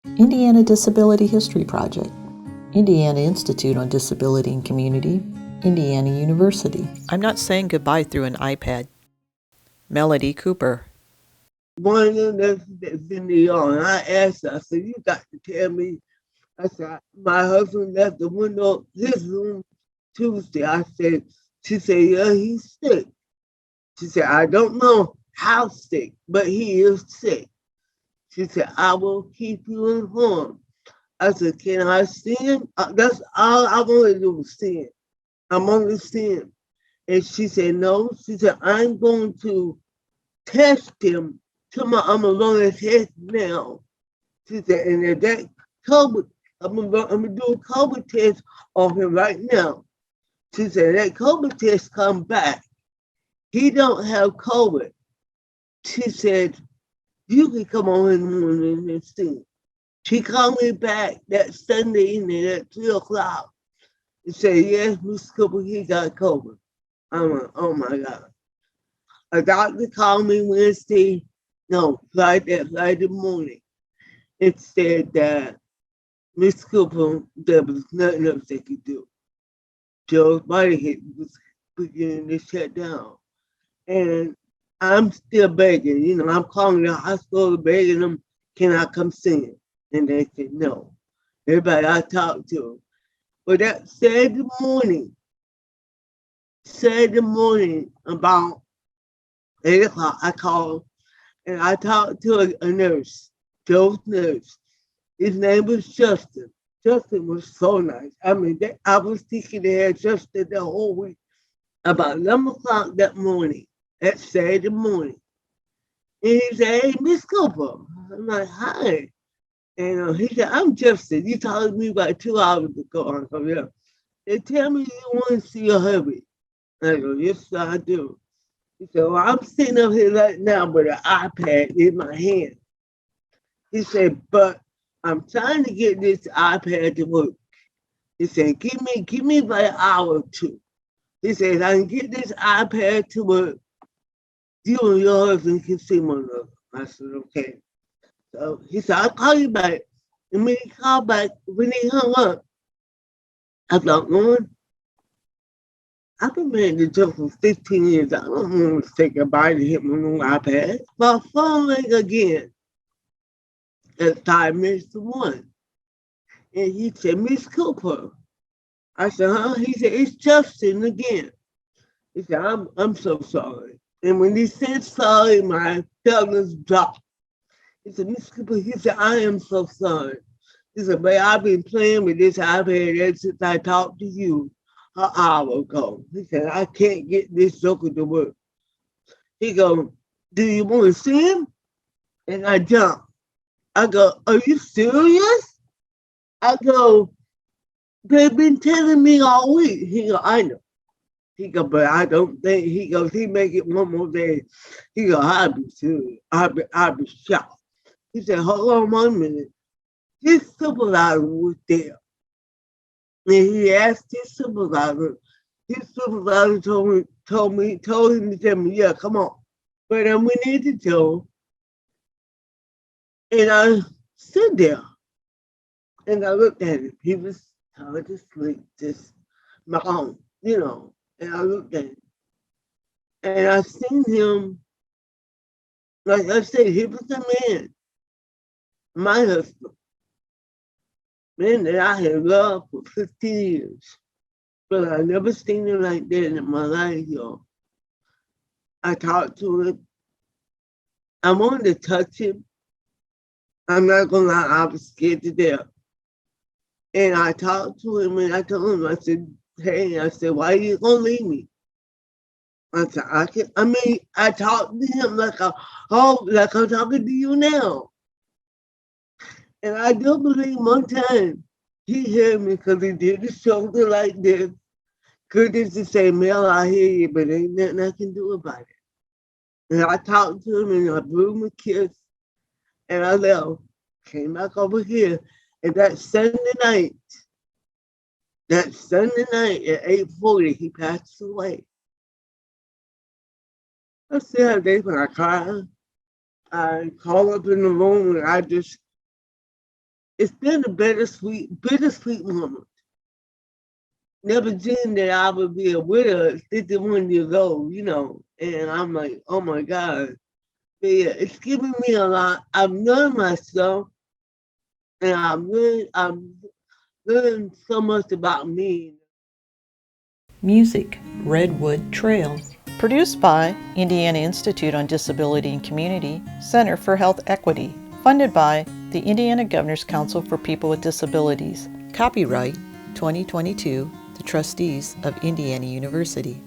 Indiana Disability History Project, Indiana Institute on Disability and Community, Indiana University. I'm not saying goodbye through an iPad. Melody Cooper. One of them that's in New York, and I asked her, I said, you got to tell me. I said, my husband left the window, his room Tuesday. I said, she said, yeah, he's sick. She said, I don't know how sick, but he is sick. She said, I will keep you informed. I said, can I see him? That's all I want to do is see him. I'm only seeing him. And she said, no. She said, I'm going to test him. I'm going to test now. She said, and if that COVID, I'm gonna do a COVID test on him right now. She said, that COVID test come back. He don't have COVID. She said, you can come on in the morning and see him. She called me back that Sunday evening at 3 o'clock and said, yes, Mr. Cooper, he got COVID. I'm like, oh my God. A doctor called me Friday morning. It said that Miss Cooper, there was nothing else they could do. Joe's body hit was beginning to shut down. And I'm still begging, I'm calling the hospital begging them, can I come see him? And they said no. Everybody I talked to. But that Saturday morning about 8 o'clock, I called and I talked to a nurse, Joe's nurse. His name was Justin. Justin was so nice. I mean, I was thinking they had Justin the whole week. About 11 o'clock that morning, that Saturday morning. And he said, hey, Miss Cooper. I'm like, hi. And he said, I'm Justin. You talked to me about 2 hours ago. I go, yeah. They tell me you want to see your hubby. I go, yes, I do. He said, well, I'm sitting up here right now with an iPad in my hand. He said, but I'm trying to get this iPad to work. He said, give me about an hour or two. He said, I can get this iPad to work. You and your husband can see one another. I said, okay. So he said, I'll call you back. And when he called back, when he hung up, I thought, Lord, I've been married to Joe for 15 years. I don't want to say goodbye to him on no iPad. My phone rang again at 5 minutes to 1. And he said, Miss Cooper. I said, huh? He said, it's Justin again. He said, I'm so sorry. And when he said sorry, my feelings dropped. He said, Miss Cooper, he said, I am so sorry. He said, but I've been playing with this iPad ever since I talked to you an hour ago. He said, I can't get this joker to work. He go, do you want to see him? And I jump. I go, are you serious? I go, they've been telling me all week. He go, I know. He go, but I don't think, he goes, he make it one more day. He go, I'll be serious. I'll be shocked. He said, hold on 1 minute. His supervisor was there. And he asked his supervisor. His supervisor told him to tell me, yeah, come on. But then we need to tell. And I stood there and I looked at him. He was tired to sleep, just my own, And I looked at him. And I seen him, like I said, he was a man, my husband, man that I had loved for 15 years. But I never seen him like that in my life, y'all. I talked to him. I wanted to touch him. I'm not gonna lie, I was scared to death. And I talked to him and I told him, I said, hey, I said, why are you gonna leave me? I said, I talked to him like I'm talking to you now. And I do believe one time he heard me because he did the shoulder like this. Goodness to say, Mel, I hear you, but ain't nothing I can do about it. And I talked to him and I blew him a kiss and I left. Came back over here. And that Sunday night at 8:40, he passed away. I still have days when I cry. I call up in the room and I just it's been a bittersweet moment. Never dreamed that I would be a widow at 51 years old, and I'm like, oh my God. But yeah, it's given me a lot. I've learned myself, and I've learned so much about me. Music, Redwood Trail. Produced by Indiana Institute on Disability and Community, Center for Health Equity. Funded by the Indiana Governor's Council for People with Disabilities. Copyright 2022, the Trustees of Indiana University.